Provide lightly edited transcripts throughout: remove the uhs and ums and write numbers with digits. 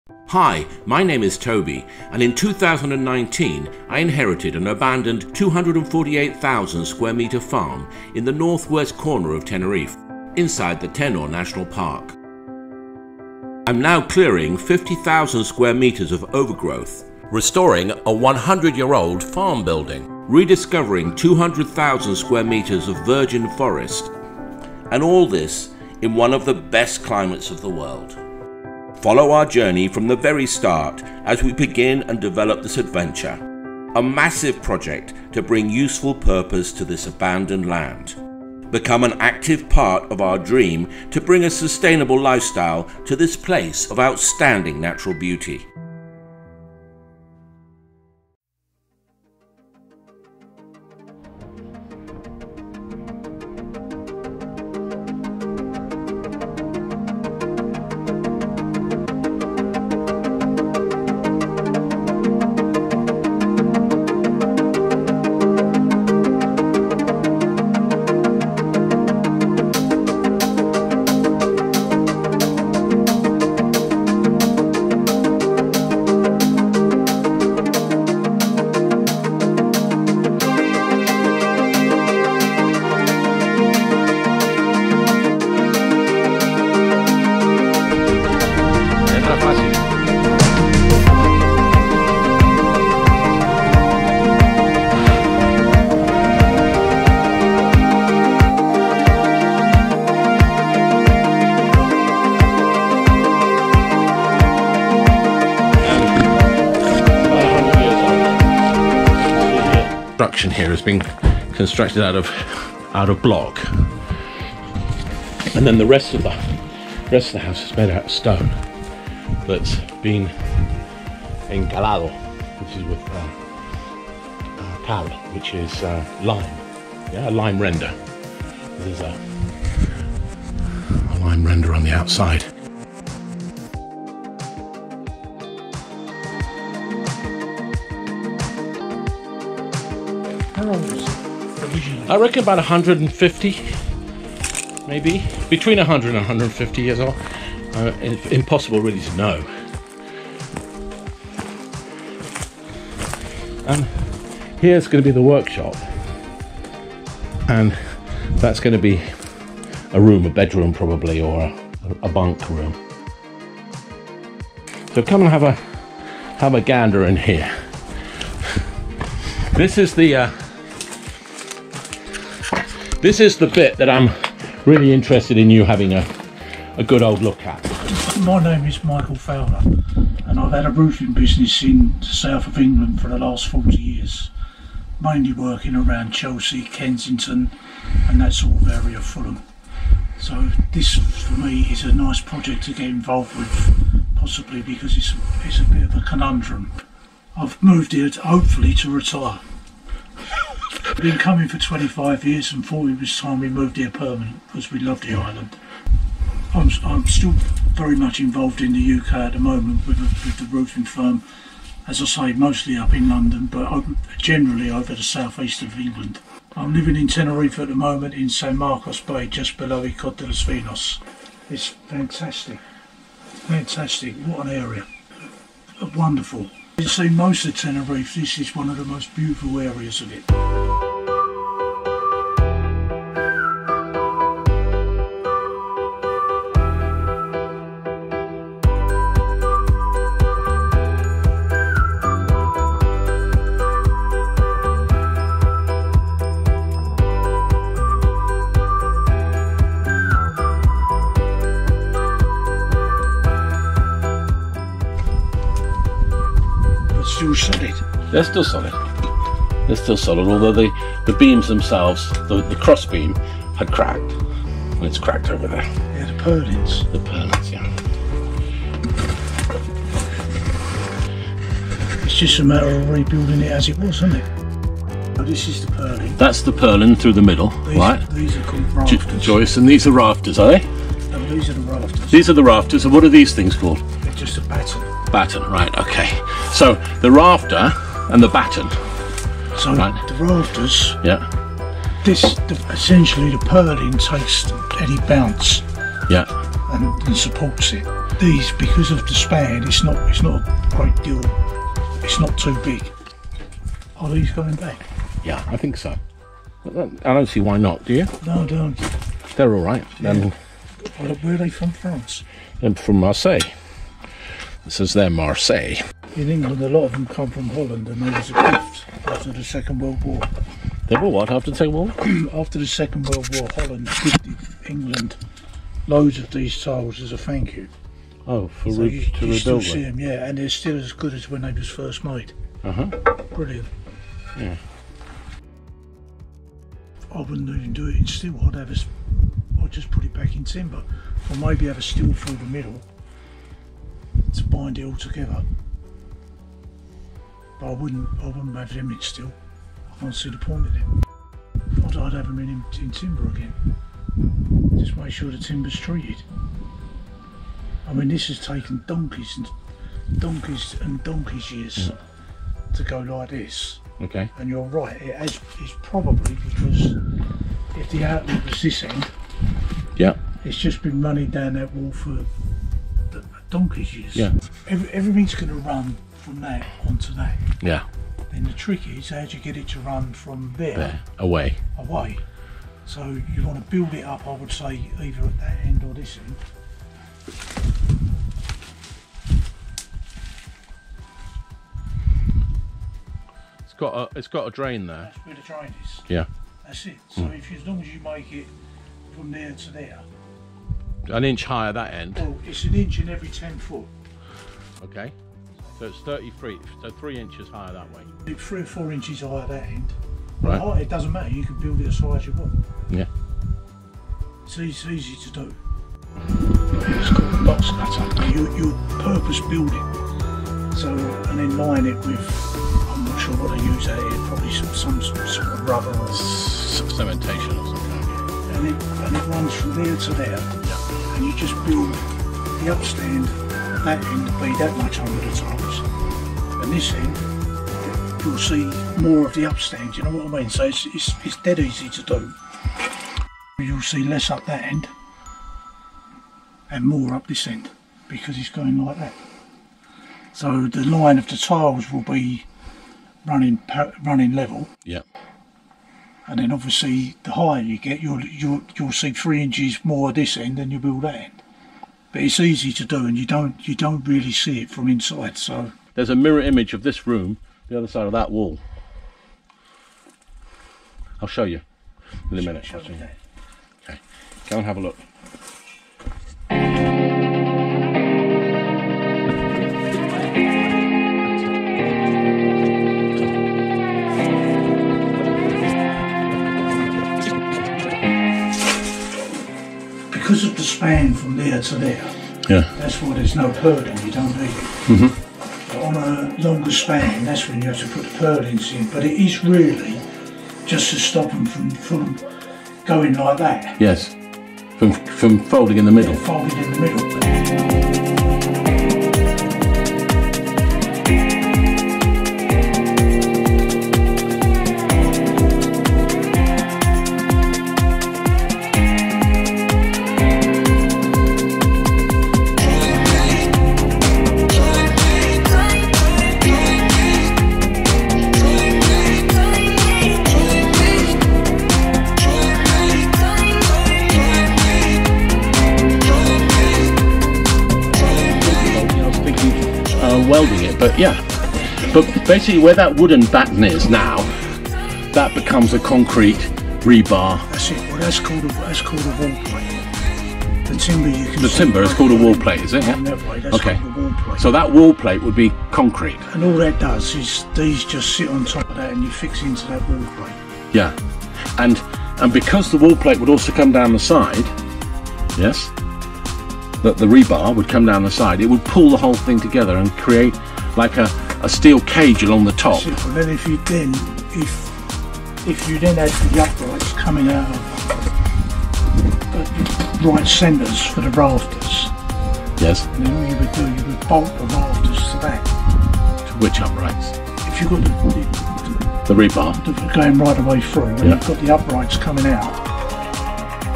Hi, my name is Toby, and in 2019 I inherited an abandoned 248,000 square metre farm in the northwest corner of Tenerife, inside the Tenor National Park. I'm now clearing 50,000 square metres of overgrowth, restoring a 100-year-old farm building, rediscovering 200,000 square metres of virgin forest, and all this in one of the best climates of the world. Follow our journey from the very start as we begin and develop this adventure, a massive project to bring useful purpose to this abandoned land. Become an active part of our dream to bring a sustainable lifestyle to this place of outstanding natural beauty. Construction here has been constructed out of block, and then the rest of the house is made out of stone that's been encalado, which is with cal, which is lime, yeah, a lime render. There's a lime render on the outside. I reckon about 150, maybe between 100 and 150 years old. Impossible really to know. And here's going to be the workshop, and that's going to be a room, a bedroom probably, or a bunk room. So come and have a gander in here. This is the bit that I'm really interested in you having a good old look at. My name is Michael Fowler, and I've had a roofing business in the south of England for the last 40 years, mainly working around Chelsea, Kensington and that sort of area of Fulham. So this for me is a nice project to get involved with, possibly because it's a bit of a conundrum. I've moved here hopefully to retire. I've been coming for 25 years and thought it was time we moved here permanent because we love the island. I'm still very much involved in the UK at the moment with the roofing firm, as I say, mostly up in London, but generally over the southeast of England. I'm living in Tenerife at the moment in San Marcos Bay, just below Icod de los Vinos. It's fantastic, fantastic, what an area, wonderful. You've seen most of Tenerife, this is one of the most beautiful areas of it. Still solid. They're still solid. They're still solid, although the beams themselves, the cross beam, had cracked. And it's cracked over there. Yeah, the purlins. The purlins, yeah. It's just a matter of rebuilding it as it was, isn't it? Oh, this is the purlin. That's the purlin through the middle, right? These are called rafters. Joyce, and these are rafters, are they? No, these are the rafters. These are the rafters, and what are these things called? They're just a batten. Batten, right, okay. So the rafter and the batten. So right. The rafters, yeah. Essentially the purlin takes any bounce, yeah, and supports it. these, because of the span, it's not a great deal. It's not too big. Are these going back? Yeah, I think so. I don't see why not, do you? No, I don't. They're all right. Yeah. Where are they from? France? They're from Marseille. It says they're Marseille. In England, a lot of them come from Holland, and they was a gift after the Second World War. They were what after the Second World War? After the Second World War, Holland gifted England loads of these tiles as a thank you. Oh, for So you to still rebuild see them. them, yeah, and they're still as good as when they was first made. Brilliant. Yeah. I wouldn't even do it in steel. I'd just put it back in timber, or maybe have a steel through the middle to bind it all together. But I wouldn't have them in steel. I can't see the point of them. I'd have them in timber again. Just make sure the timber's treated. I mean, this has taken donkeys years to go like this. Okay. And you're right, it's probably because if the outlet was this end, Yeah. it's just been running down that wall for donkeys years. Yeah. Everything's going to run from that onto that. Yeah. Then the trick is, how do you get it to run from there Away. away? So you want to build it up, I would say, either at that end or this end. It's got a drain there. That's where the drain is. Yeah. That's it. So as long as you make it from there to there, An inch higher that end. well, it's an inch in every 10 foot. Okay. So it's 33, so 3 inches higher that way. 3 or 4 inches higher that end. Right. Height, it doesn't matter, you can build it as high as you want. Yeah. It's easy to do. It's called a box cutter. You purpose build it. So, and then line it with, I'm not sure what they use out here, probably some sort of rubber or Cementation or something. and it runs from there to there. Yeah. And you just build the upstand at that end to be that much under the tiles. And this end, you'll see more of the upstand, you know what I mean? So it's dead easy to do. You'll see less up that end and more up this end because it's going like that. So the line of the tiles will be running level, Yeah. and then obviously the higher you get, you'll see 3 inches more of this end than you will that end. But it's easy to do, and you don't really see it from inside. So There's a mirror image of this room, the other side of that wall. I'll show you in a minute. show me that. Okay. Go and have a look. Because of the span from there to there, Yeah. that's why there's no purling, you don't need it. But on a longer span, that's when you have to put the purlins in. But it is really just to stop them from going like that, Yes. From folding in the middle. folding in the middle. Welding it, but yeah. But basically where that wooden batten is now, that becomes a concrete rebar. That's it. Well, that's called a wall plate. The timber you can The see timber is called a wall plate, is it? on Yeah? that way. That's Okay. called a wall plate. So that wall plate would be concrete. And all that does is these just sit on top of that, and you fix into that wall plate. Yeah. And because the wall plate would also come down the side, yes, that the rebar would come down the side, it would pull the whole thing together and create like a steel cage along the top. Simple. Then if you then had the uprights coming out of the right centres for the rafters, Yes. and then what you would do, you would bolt the rafters to that. To which uprights? If you've got The rebar the going right the way through, and Yeah. you've got the uprights coming out,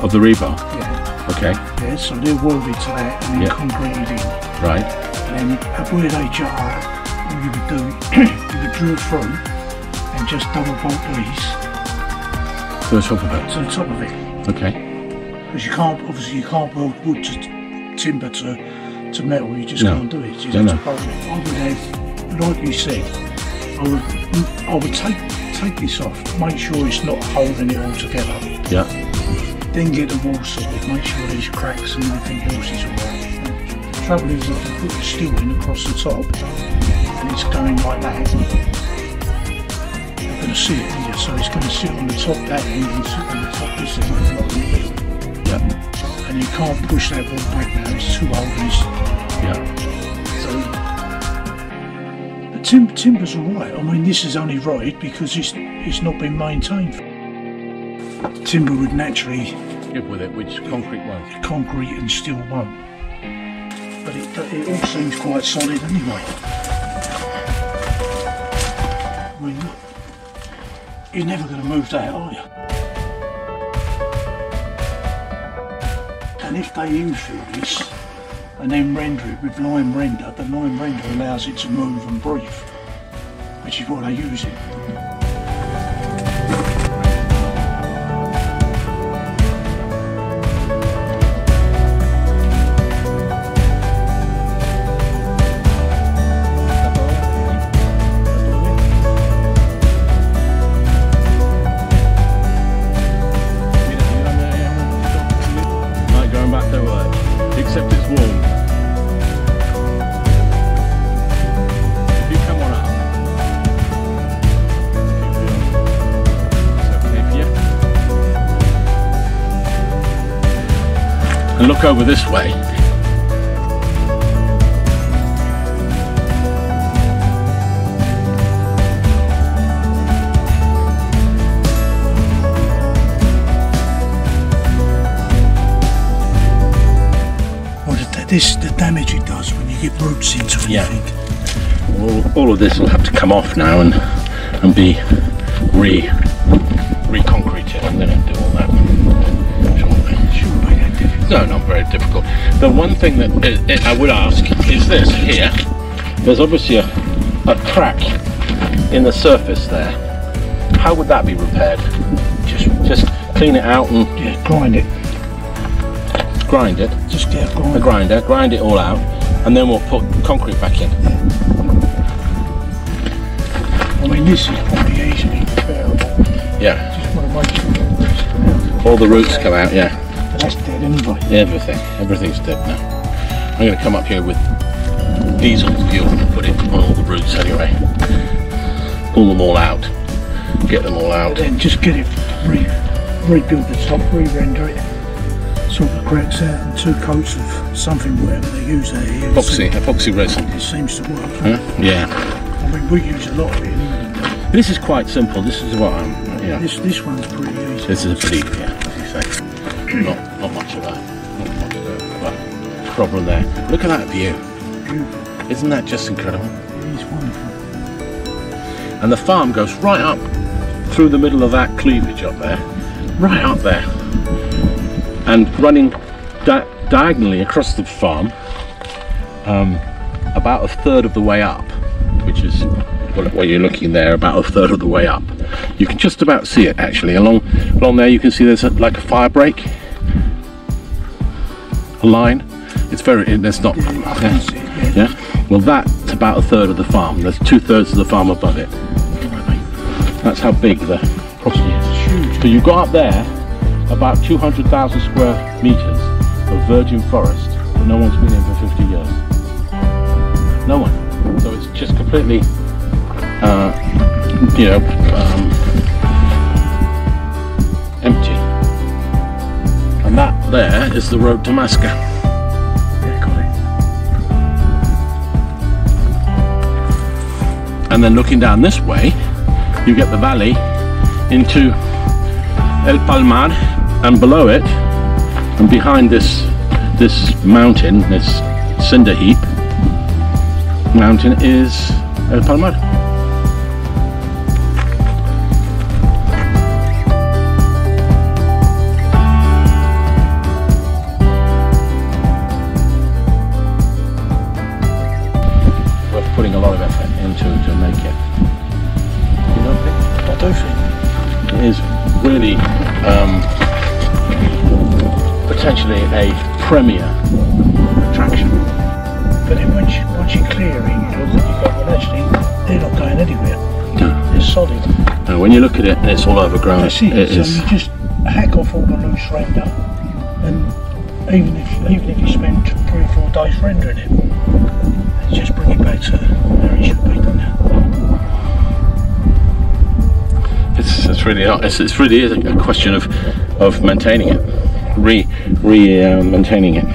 of the rebar. yeah, Okay. Yeah, so they're welded to that and then concreted in. Right. And where they jar, all you would do, you would drill through and just double bolt these To the top of it. to the top of it. Okay. Because you can't, obviously you can't weld wood to timber to metal, you just can't do it. You No, have to bolt it. I would have, like you said, I would take this off, make sure it's not holding it all together. Yeah. Then get the wall sorted, make sure there's cracks and everything else is alright. The trouble is if you put the steel in across the top and it's going like that, you're going to see it, aren't you? So it's going to sit on the top that end and sit on the top this end and not in the middle. Yeah. And you can't push that wall back now, it's too old. Yeah. So the timber's alright. I mean, this is only right because it's not been maintained. Timber would naturally Good with it, which concrete won't. concrete and steel won't. But it all seems quite solid anyway. I mean, look, you're never going to move that, are you? And if they infill this and then render it with lime render, the lime render allows it to move and breathe, which is what they use it. Except it's warm. If you come on up. It's okay for you. And look over this way. The damage it does when you get roots into anything. All of this will have to come off now and be re-concreted. I'm going to do all that shortly. Shouldn't be that difficult. No, not very difficult. The one thing that I would ask is this here. There's obviously a crack in the surface there. How would that be repaired? Just clean it out and grind it. Grind it. Just get a grinder, grind it all out, and then we'll put concrete back in. I mean, this is probably easily repairable. Yeah. Just want to make sure the roots come out. All the roots come out, yeah. But that's dead anyway. Everything's dead now. I'm going to come up here with diesel fuel and put it on all the roots anyway. Pull them all out, get them all out. And then just get it, rebuild the top, re-render it. Sort the cracks out and 2 coats of something, whatever they use out here. Epoxy resin. It seems to work. Yeah. I mean, we use a lot of it in England. This is quite simple. This is what I'm. Yeah. This one's pretty easy. This is a pretty, as you say. Not much of a problem there. Look at that view. Beautiful. Isn't that just incredible? It is wonderful. And the farm goes right up through the middle of that cleavage up there, right up there. And running diagonally across the farm, about 1/3 of the way up, which is where you're looking there, about 1/3 of the way up. You can just about see it actually. Along there you can see there's like a fire break, a line. It's not. Yeah. Well, that's about 1/3 of the farm. There's 2/3 of the farm above it. That's how big the property is. So you've got up there about 200,000 square meters of virgin forest that no one's been in for 50 years. No one. So it's just completely, empty. And that there is the road to Masca. Yeah, got it. And then looking down this way, you get the valley into El Palmar, and below it, and behind this mountain, this cinder heap mountain, is El Palmar. putting a lot of effort into to make it. You know, I do think it is really potentially a premier attraction. But then once you're clearing, you look and you go, well actually, they're not going anywhere. No. They're solid. And when you look at it and it's all overgrown, That's it. it So is. you just hack off all the loose render, and even if you spend 3 or 4 days rendering it, you just bring it back to where it should be, don't you? It's really not. It's really is a question of maintaining it, maintaining it.